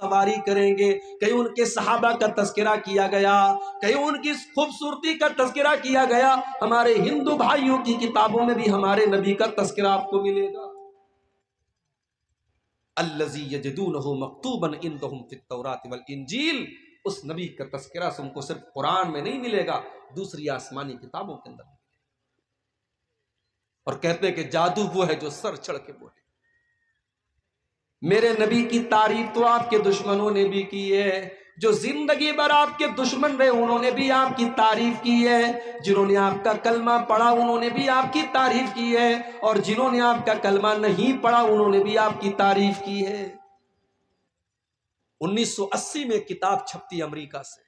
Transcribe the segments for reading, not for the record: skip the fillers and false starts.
سواری کریں گے، کہیں ان کے صحابہ کا تذکرہ کیا گیا، کہیں ان کی خوبصورتی کا تذکرہ کیا گیا۔ ہمارے ہندو بھائیوں کی کتابوں میں بھی ہمارے نبی کا تذکرہ آپ کو ملے گا۔ الذی یجدونہ مکتوبا عندہم فی التوراۃ والانجیل، اس نبی کا تذکرہ تم کو صرف قرآن میں نہیں ملے گا، دوسری آسمانی کتابوں کے اندر ملے گا۔ اور کہتے ہیں کہ جادو وہ ہے جو سر چڑھ کے بولے۔ میرے نبی کی تعریف تو آپ کے دشمنوں نے بھی کی ہے، جو زندگی بھر آپ کے دشمن رہے انہوں نے بھی آپ کی تعریف کی ہے، جنہوں نے آپ کا کلمہ پڑھا انہوں نے بھی آپ کی تعریف کی ہے، اور جنہوں نے آپ کا کلمہ نہیں پڑھا انہوں نے بھی آپ کی تعریف کی ہے۔ 1980 میں کتاب چھپتی امریکہ سے،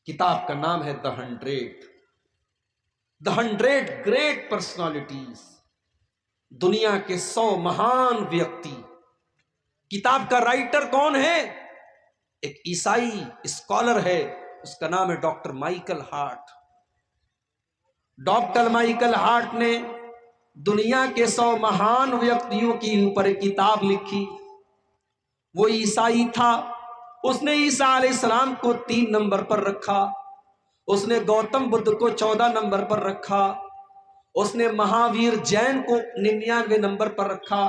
کتاب کا نام ہے The 100 گریٹ پرسنالٹیز، دنیا کے 100 مہان ویکتی۔ کتاب کا رائٹر کون ہے؟ ایک عیسائی اسکالر ہے، اس کا نام ہے doctor Michael Hart. Doctor Michael Hart نے دنیا کے 100 مہان ویکتیوں کی اوپر ایک کتاب لکھی۔ وہ عیسائی تھا، اس نے عیسیٰ علیہ السلام کو 3 نمبر پر رکھا، اس نے گوتم بدھ کو 14 نمبر پر رکھا، اس نے مہاویر جین کو 99 نمبر پر رکھا۔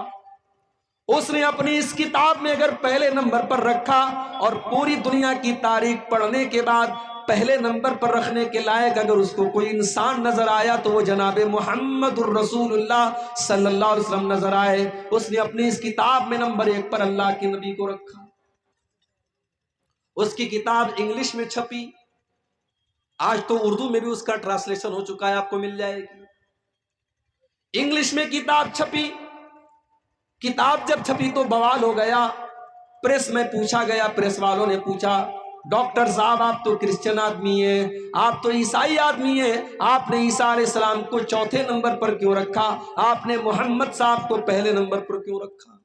اس نے اپنی اس کتاب میں اگر پہلے نمبر پر رکھا، اور پوری دنیا کی تاریخ پڑھنے کے بعد پہلے نمبر پر رکھنے کے لائق اگر اس کو کوئی انسان نظر آیا تو وہ جناب محمد الرسول اللہ صلی اللہ علیہ وسلم نظر آئے۔ اس نے اپنی اس کتاب میں نمبر 1 پر اللہ کے نبی کو رکھا۔ اس کی کتاب انگلش میں چھپی، آج تو اردو میں بھی اس کا ٹرانسلیشن ہو چکا ہے، آپ کو مل جائے گی۔ انگلش میں کتاب چھپی، کتاب جب چھپی تو بوال ہو گیا، پریس میں پوچھا گیا، پریس والوں نے پوچھا ڈاکٹر صاحب آپ تو کرسچن آدمی ہیں، آپ تو عیسائی آدمی ہیں، آپ نے عیسیٰ علیہ السلام کو 4 نمبر پر کیوں رکھا، آپ نے محمد صاحب کو پہلے نمبر پر کیوں رکھا؟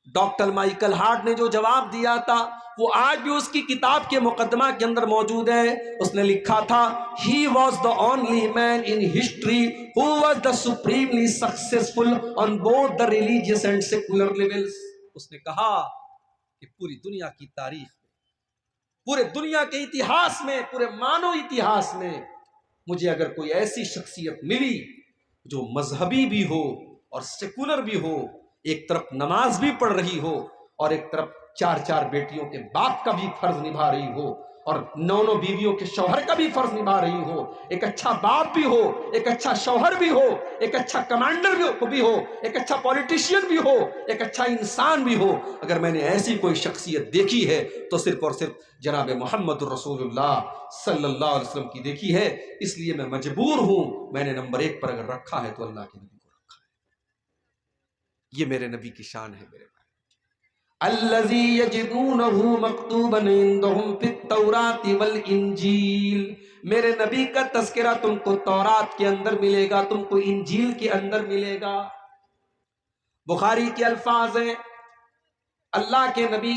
ڈاکٹر مائیکل ہارٹ نے جو جواب دیا تھا وہ آج بھی اس کی کتاب کے مقدمہ کے اندر موجود ہے۔ اس نے لکھا تھا he was the only man in history who was the supremely successful on both the religious and secular levels۔ اس نے کہا کہ پوری دنیا کی تاریخ میں، پورے دنیا کے اتہاس میں، پورے مانو اتہاس میں مجھے اگر کوئی ایسی شخصیت ملی جو مذہبی بھی ہو اور سیکولر بھی ہو، ایک طرف نماز بھی پڑھ رہی ہو اور ایک طرف 4 بیٹیوں کے باپ کا بھی فرض نبھا رہی ہو، اور 9 بیویوں کے شوہر کا بھی فرض نبھا رہی ہو، ایک اچھا باپ بھی ہو، ایک اچھا شوہر بھی ہو، ایک اچھا کمانڈر بھی ہو، ایک اچھا پولیٹیشین بھی ہو، ایک اچھا انسان بھی ہو، اگر میں نے ایسی کوئی شخصیت دیکھی ہے تو صرف اور صرف جناب محمد الرسول اللہ صلی اللہ علیہ وسلم کی دیکھی ہے۔ اس لیے میں مجبور ہوں، میں نے نمبر 1 پر اگر رکھا ہے تو اللہ کے نبی کو رکھا ہے۔ یہ میرے نبی کی شان ہے میرے بھائی۔ الذی یجدونہ مکتوبا عندہم فی التوراۃ والانجیل، میرے نبی کا تذکرہ تم کو تورات کے اندر ملے گا، تم کو انجیل کے اندر ملے گا۔ بخاری کے الفاظ ہیں، اللہ کے نبی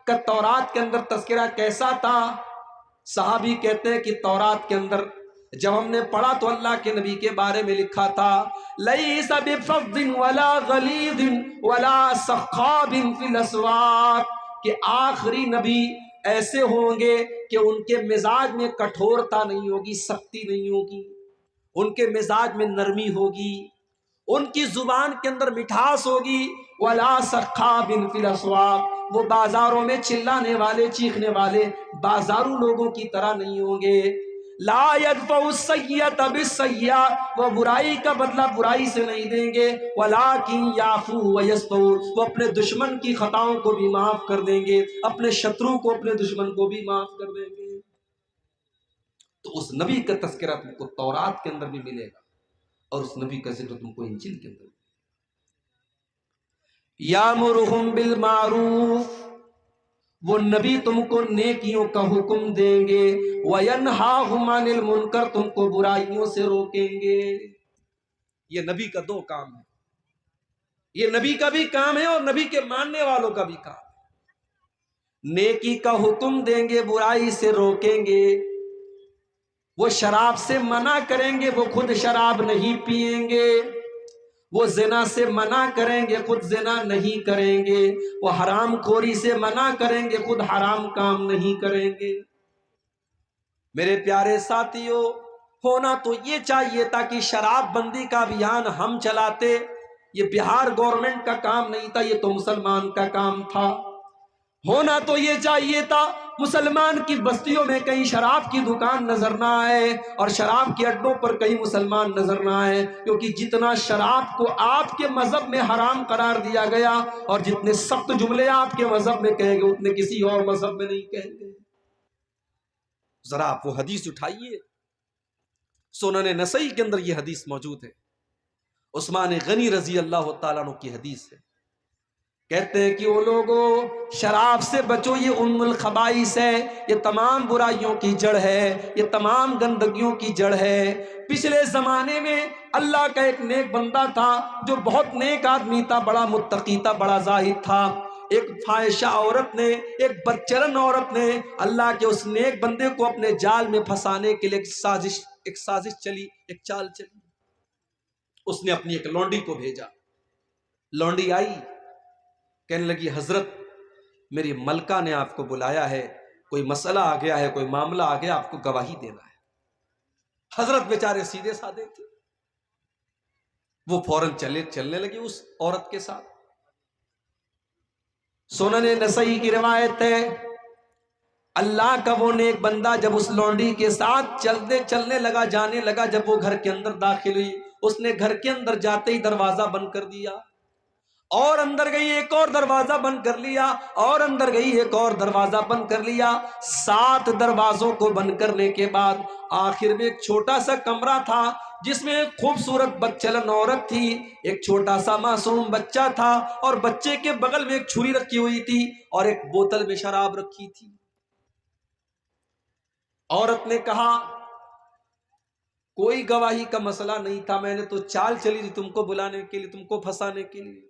کا تورات کے اندر تذکرہ کیسا تھا؟ صحابی کہتے ہیں کہ تورات کے اندر جب ہم نے پڑھا تو اللہ کے نبی کے بارے میں لکھا تھا لیس بفظ ولا غلیظ ولا سخاب فی الاسواق، کہ آخری نبی ایسے ہوں گے کہ ان کے مزاج میں کٹھورتا نہیں ہوگی، سختی نہیں ہوگی، ان کے مزاج میں نرمی ہوگی، ان کی زبان کے اندر مٹھاس ہوگی۔ ولا سخاب فی الاسواق، وہ بازاروں میں چلانے والے چیخنے والے بازاروں لوگوں کی طرح نہیں ہوں گے۔ لا يدفع السیئۃ بالسیئۃ، وہ برائی کا بدلہ برائی سے نہیں دیں گے۔ ولکن یعفو ویصفحوا، وہ اپنے دشمن کی خطاؤں کو بھی معاف کر دیں گے، اپنے شترو کو اپنے دشمن کو بھی معاف کر دیں گے۔ تو اس نبی کا تذکرہ تم کو تورات کے اندر بھی ملے گا، اور اس نبی کا ذکر تم کو انجیل کے اندر۔ یامرہم بالمعروف، وہ نبی تم کو نیکیوں کا حکم دیں گے، وَيَنْهَاهُمْ عَنِ الْمُنْكَرِ، تم کو برائیوں سے روکیں گے۔ یہ نبی کا 2 کام ہے، یہ نبی کا بھی کام ہے اور نبی کے ماننے والوں کا بھی کام ہے۔ نیکی کا حکم دیں گے، برائی سے روکیں گے، وہ شراب سے منع کریں گے، وہ خود شراب نہیں پئیں گے، وہ زنا سے منع کریں گے خود زنا نہیں کریں گے، وہ حرام خوری سے منع کریں گے خود حرام کام نہیں کریں گے۔ میرے پیارے ساتھیوں، ہونا تو یہ چاہیے تھا کہ شراب بندی کا ابھیان ہم چلاتے، یہ بہار گورنمنٹ کا کام نہیں تھا، یہ تو مسلمان کا کام تھا۔ ہونا تو یہ چاہیے تھا مسلمان کی بستیوں میں کہیں شراب کی دکان نظر نہ آئے اور شراب کے اڈوں پر کہیں مسلمان نظر نہ آئے، کیونکہ جتنا شراب کو آپ کے مذہب میں حرام قرار دیا گیا اور جتنے سخت جملے آپ کے مذہب میں کہے گئے اتنے کسی اور مذہب میں نہیں کہیں گے۔ ذرا آپ وہ حدیث اٹھائیے، سنن نسائی کے اندر یہ حدیث موجود ہے، عثمان غنی رضی اللہ تعالیٰ عنہ کی حدیث ہے۔ کہتے ہیں کہ وہ لوگوں شراب سے بچو، یہ ام الخبائث ہے، یہ تمام برائیوں کی جڑ ہے، یہ تمام گندگیوں کی جڑ ہے۔ پچھلے زمانے میں اللہ کا ایک نیک بندہ تھا جو بہت نیک آدمی تھا، بڑا متقی تھا، بڑا زاہد تھا۔ ایک فاحشہ عورت نے، ایک بدچلن عورت نے اللہ کے اس نیک بندے کو اپنے جال میں پھنسانے کے لیے ایک سازش چلی، ایک چال چلی۔ اس نے اپنی ایک لونڈی کو بھیجا، لونڈی آئی، کہنے لگی حضرت میری ملکہ نے آپ کو بلایا ہے، کوئی مسئلہ آ گیا ہے، کوئی معاملہ آ گیا، آپ کو گواہی دینا ہے۔ حضرت بیچارے سیدھے سادے تھے، وہ فوراً چلنے لگی اس عورت کے ساتھ۔ سنن نسائی کی روایت ہے، اللہ کا وہ نیک بندہ جب اس لونڈی کے ساتھ چلنے لگا، جانے لگا، جب وہ گھر کے اندر داخل ہوئی، اس نے گھر کے اندر جاتے ہی دروازہ بند کر دیا، اور اندر گئی ایک اور دروازہ بند کر لیا، اور اندر گئی ایک اور دروازہ بند کر لیا۔ 7 دروازوں کو بند کرنے کے بعد آخر میں ایک چھوٹا سا کمرہ تھا جس میں ایک خوبصورت بدچلن عورت تھی، ایک چھوٹا سا معصوم بچہ تھا، اور بچے کے بغل میں ایک چھری رکھی ہوئی تھی اور ایک بوتل میں شراب رکھی تھی۔ عورت نے کہا کوئی گواہی کا مسئلہ نہیں تھا، میں نے تو چال چلی تھی تم کو بلانے کے لیے، تم کو پھنسانے کے لیے۔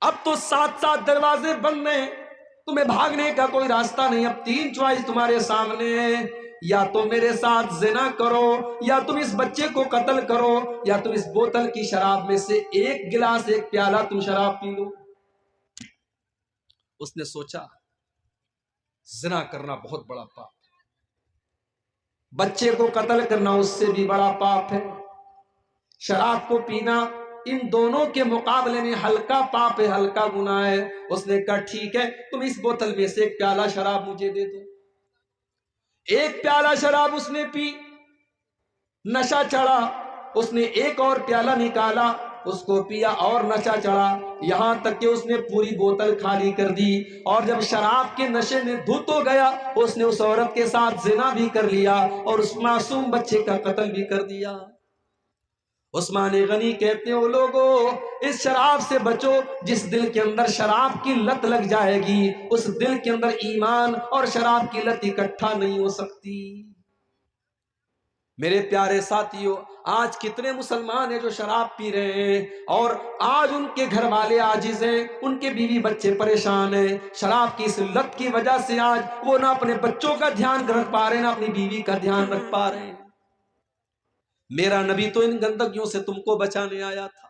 اب تو 7 دروازے بند ہیں، تمہیں بھاگنے کا کوئی راستہ نہیں، اب 3 چوائس تمہارے سامنے ہے، یا تم میرے ساتھ زنا کرو، یا تم اس بچے کو قتل کرو، یا تم اس بوتل کی شراب میں سے ایک گلاس، ایک پیالہ تم شراب پی لو۔ اس نے سوچا زنا کرنا بہت بڑا پاپ ہے، بچے کو قتل کرنا اس سے بھی بڑا پاپ ہے، شراب کو پینا ان دونوں کے مقابلے میں ہلکا پاپ ہے، ہلکا گناہ ہے۔ اس نے کہا ٹھیک ہے، تم اس بوتل میں سے ایک پیالہ شراب مجھے دے دو۔ ایک پیالہ شراب اس نے پی، نشہ چڑھا، اس نے ایک اور پیالہ نکالا، اس کو پیا اور نشہ چڑھا، یہاں تک کہ اس نے پوری بوتل خالی کر دی، اور جب شراب کے نشے میں دھت ہو گیا، اس نے اس عورت کے ساتھ زنا بھی کر لیا اور اس معصوم بچے کا قتل بھی کر دیا۔ عثمان غنی کہتے ہیں، وہ لوگوں اس شراب سے بچو، جس دل کے اندر شراب کی لت لگ جائے گی اس دل کے اندر ایمان اور شراب کی لت اکٹھا نہیں ہو سکتی۔ میرے پیارے ساتھیوں، آج کتنے مسلمان ہیں جو شراب پی رہے ہیں اور آج ان کے گھر والے عاجز ہیں، ان کے بیوی بچے پریشان ہیں، شراب کی اس لت کی وجہ سے آج وہ نہ اپنے بچوں کا دھیان رکھ پا رہے ہیں، نہ اپنی بیوی کا دھیان رکھ پا رہے ہیں۔ میرا نبی تو ان گندگیوں سے تم کو بچانے آیا تھا،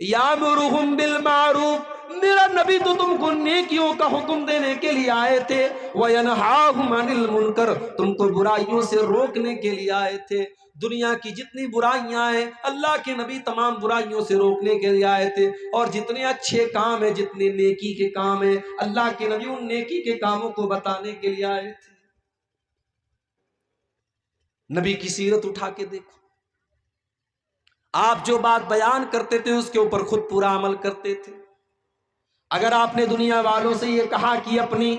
یامرہم بالمعروف، میرا نبی تو تم کو نیکیوں کا حکم دینے کے لیے آئے تھے، وینہاہم عن المنکر، تم کو برائیوں سے روکنے کے لیے آئے تھے۔ دنیا کی جتنی برائیاں ہیں اللہ کے نبی تمام برائیوں سے روکنے کے لیے آئے تھے، اور جتنے اچھے کام ہیں، جتنے نیکی کے کام ہیں، اللہ کے نبی ان نیکی کے کاموں کو بتانے کے لیے آئے تھے۔ نبی کی سیرت اٹھا کے دیکھو، آپ جو بات بیان کرتے تھے اس کے اوپر خود پورا عمل کرتے تھے۔ اگر آپ نے دنیا والوں سے یہ کہا کہ اپنی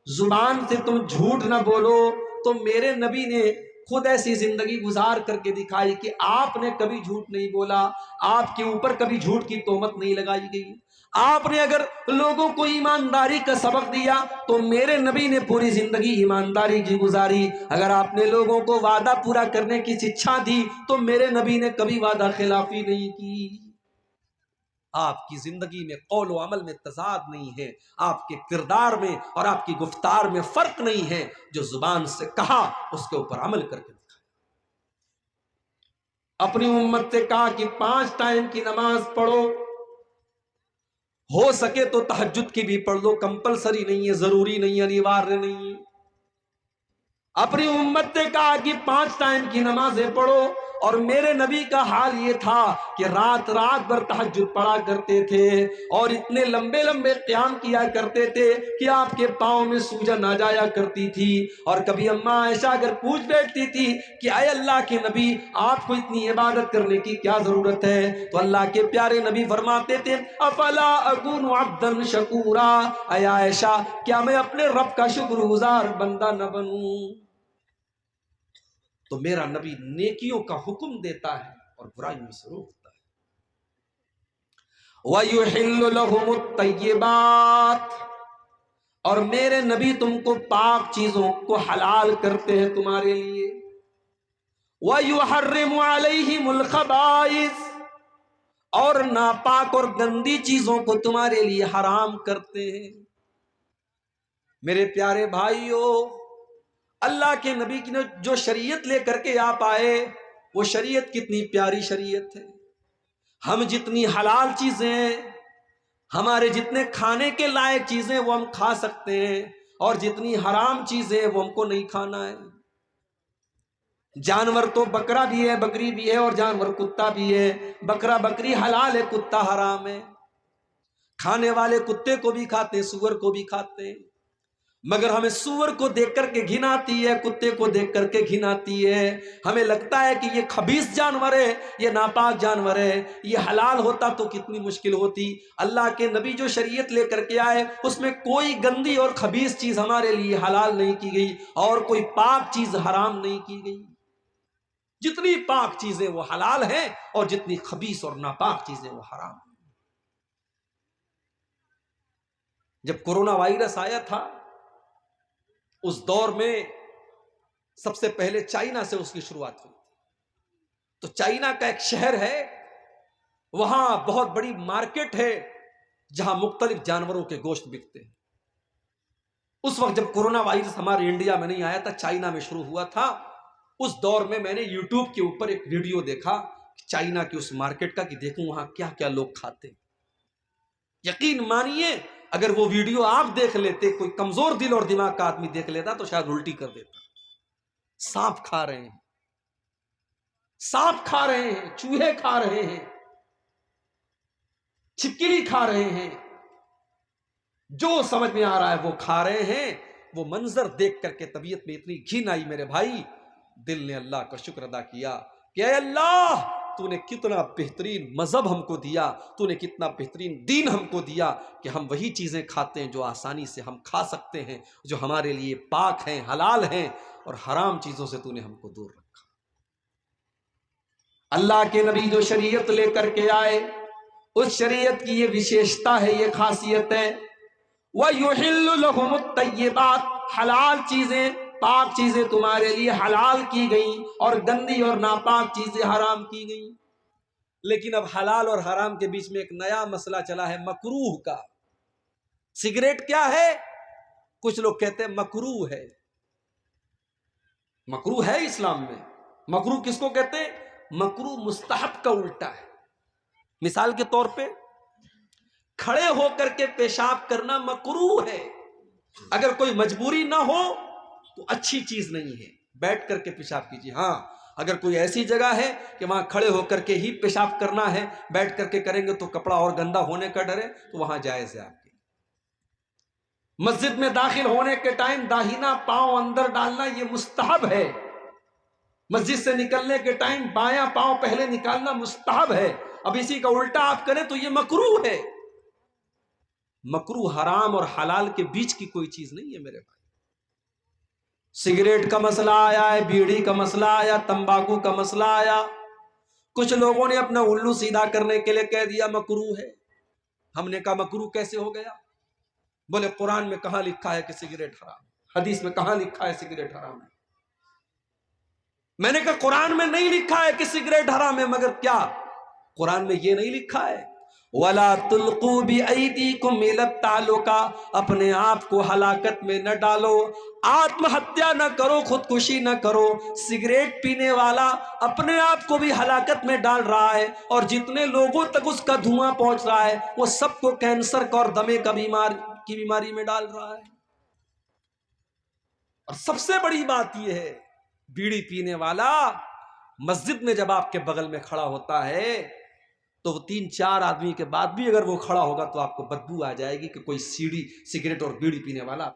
زبان سے تم جھوٹ نہ بولو، تو میرے نبی نے خود ایسی زندگی گزار کر کے دکھائی کہ آپ نے کبھی جھوٹ نہیں بولا، آپ کے اوپر کبھی جھوٹ کی تہمت نہیں لگائی گئی۔ آپ نے اگر لوگوں کو ایمانداری کا سبق دیا تو میرے نبی نے پوری زندگی ایمانداری کی گزاری۔ اگر آپ نے لوگوں کو وعدہ پورا کرنے کی شکشا دی تو میرے نبی نے کبھی وعدہ خلافی نہیں کی۔ آپ کی زندگی میں قول و عمل میں تضاد نہیں ہے، آپ کے کردار میں اور آپ کی گفتار میں فرق نہیں ہے، جو زبان سے کہا اس کے اوپر عمل کر کے دکھایا۔ اپنی امت سے کہا کہ 5 ٹائم کی نماز پڑھو، ہو سکے تو تہجد کی بھی پڑھ لو، کمپلسری نہیں ہے، ضروری نہیں ہے، انیواریہ نہیں ہے۔ اپنی امت نے کہا کہ 5 ٹائم کی نمازیں پڑھو، اور میرے نبی کا حال یہ تھا کہ رات رات بھر تہجد پڑھا کرتے تھے اور اتنے لمبے لمبے قیام کیا کرتے تھے کہ آپ کے پاؤں میں سوجن آ جایا کرتی تھی۔ اور کبھی اماں عائشہ اگر پوچھ بیٹھتی تھی کہ اے اللہ کے نبی آپ کو اتنی عبادت کرنے کی کیا ضرورت ہے، تو اللہ کے پیارے نبی فرماتے تھے افلا اکون عبدا شکورا، اے عائشہ کیا میں اپنے رب کا شکر گزار بندہ نہ بنوں؟ تو میرا نبی نیکیوں کا حکم دیتا ہے اور برائیوں سے روکتا ہے۔ وَيُحِلُّ لَهُمُ الطَّيِّبَاتِ، اور میرے نبی تم کو پاک چیزوں کو حلال کرتے ہیں تمہارے لیے۔ وَيُحَرِّمُ عَلَيْهِمُ الْخَبَائِثَ، اور ناپاک اور گندی چیزوں کو تمہارے لیے حرام کرتے ہیں۔ میرے پیارے بھائیوں، اللہ کے نبی کی جو شریعت لے کر کے آپ آئے، وہ شریعت کتنی پیاری شریعت ہے۔ ہم جتنی حلال چیزیں، ہمارے جتنے کھانے کے لائق چیزیں وہ ہم کھا سکتے ہیں، اور جتنی حرام چیزیں وہ ہم کو نہیں کھانا ہے۔ جانور تو بکرا بھی ہے، بکری بھی ہے، اور جانور کتا بھی ہے۔ بکرا بکری حلال ہے، کتا حرام ہے۔ کھانے والے کتے کو بھی کھاتے ہیں، سور کو بھی کھاتے ہیں، مگر ہمیں سور کو دیکھ کر کے گھن آتی ہے، کتے کو دیکھ کر کے گھن آتی ہے۔ ہمیں لگتا ہے کہ یہ خبیث جانور ہے، یہ ناپاک جانور ہے، یہ حلال ہوتا تو کتنی مشکل ہوتی۔ اللہ کے نبی جو شریعت لے کر کے آئے، اس میں کوئی گندی اور خبیث چیز ہمارے لیے حلال نہیں کی گئی، اور کوئی پاک چیز حرام نہیں کی گئی۔ جتنی پاک چیزیں وہ حلال ہیں، اور جتنی خبیث اور ناپاک چیزیں وہ حرام ہیں۔ جب کورونا وائرس آیا تھا، اس دور میں سب سے پہلے چائنا سے اس کی شروعات ہوئی تھی۔ تو چائنا کا ایک شہر ہے، وہاں بہت بڑی مارکیٹ ہے جہاں مختلف جانوروں کے گوشت بکتے ہیں۔ اس وقت جب کورونا وائرس ہمارے انڈیا میں نہیں آیا تھا، چائنا میں شروع ہوا تھا، اس دور میں میں نے یوٹیوب کے اوپر ایک ویڈیو دیکھا چائنا کی اس مارکیٹ کا، کہ دیکھوں وہاں کیا کیا لوگ کھاتے ہیں۔ یقین مانیے اگر وہ ویڈیو آپ دیکھ لیتے، کوئی کمزور دل اور دماغ کا آدمی دیکھ لیتا تو شاید الٹی کر دیتا۔ سانپ کھا رہے ہیں، سانپ کھا رہے ہیں، چوہے کھا رہے ہیں، چھپکلی کھا رہے ہیں، جو سمجھ میں آ رہا ہے وہ کھا رہے ہیں۔ وہ منظر دیکھ کر کے طبیعت میں اتنی گھن آئی میرے بھائی، دل نے اللہ کا شکر ادا کیا کہ اے اللہ تو نے کتنا بہترین مذہب ہم کو دیا، تو نے کتنا بہترین دین ہم کو دیا کہ ہم وہی چیزیں کھاتے ہیں جو آسانی سے ہم کھا سکتے ہیں، جو ہمارے لیے پاک ہیں، حلال ہیں، اور حرام چیزوں سے تو نے ہم کو دور رکھا۔ اللہ کے نبی جو شریعت لے کر کے آئے، اس شریعت کی یہ وشیشتا ہے، یہ خاصیت ہے۔ وَيُحِلُّ لَهُمُ الطَّيِّبَاتِ، حلال چیزیں، پاک چیزیں تمہارے لیے حلال کی گئیں، اور گندی اور ناپاک چیزیں حرام کی گئیں۔ لیکن اب حلال اور حرام کے بیچ میں ایک نیا مسئلہ چلا ہے، مکروہ کا۔ سگریٹ کیا ہے؟ کچھ لوگ کہتے ہیں مکروہ ہے۔ مکروہ ہے اسلام میں۔ مکروہ کس کو کہتے ہیں؟ مکروہ مستحب کا الٹا ہے۔ مثال کے طور پہ کھڑے ہو کر کے پیشاب کرنا مکروہ ہے۔ اگر کوئی مجبوری نہ ہو تو اچھی چیز نہیں ہے، بیٹھ کر کے پیشاب کیجیے۔ ہاں اگر کوئی ایسی جگہ ہے کہ وہاں کھڑے ہو کر کے ہی پیشاب کرنا ہے، بیٹھ کر کے کریں گے تو کپڑا اور گندا ہونے کا ڈر ہے، تو وہاں جائز ہے آپ کے۔ مسجد میں داخل ہونے کے ٹائم داہنا پاؤں اندر ڈالنا یہ مستحب ہے۔ مسجد سے نکلنے کے ٹائم بایاں پاؤں پہلے نکالنا مستحب ہے۔ اب اسی کا الٹا آپ کریں تو یہ مکروہ ہے۔ مکروہ حرام اور حلال کے بیچ کی کوئی چیز نہیں ہے میرے بھائی۔ سگریٹ کا مسئلہ آیا ہے، بیڑی کا مسئلہ آیا، تمباکو کا مسئلہ آیا، کچھ لوگوں نے اپنا الو سیدھا کرنے کے لیے کہہ دیا مکروہ ہے۔ ہم نے کہا مکروہ کیسے ہو گیا؟ بولے قرآن میں کہاں لکھا ہے کہ سگریٹ حرام ہے؟ حدیث میں کہاں لکھا ہے سگریٹ حرام ہے؟ میں نے کہا قرآن میں نہیں لکھا ہے کہ سگریٹ حرام ہے، مگر کیا قرآن میں یہ نہیں لکھا ہے وَلَا تُلْقُوا بِأَيْدِيكُمْ إِلَى التَّهْلُكَةِ، اپنے آپ کو ہلاکت میں نہ ڈالو، آتم ہتیا نہ کرو، خودکشی نہ کرو۔ سگریٹ پینے والا اپنے آپ کو بھی ہلاکت میں ڈال رہا ہے، اور جتنے لوگوں تک اس کا دھواں پہنچ رہا ہے وہ سب کو کینسر کا اور دمے کا بیماری میں ڈال رہا ہے۔ اور سب سے بڑی بات یہ ہے، بیڑی پینے والا مسجد میں جب آپ کے بغل میں کھڑا ہوتا ہے تو 3-4 آدمی کے بعد بھی اگر وہ کھڑا ہوگا تو آپ کو بدبو آ جائے گی کہ کوئی سیڑھی سگریٹ اور بیڑی پینے والا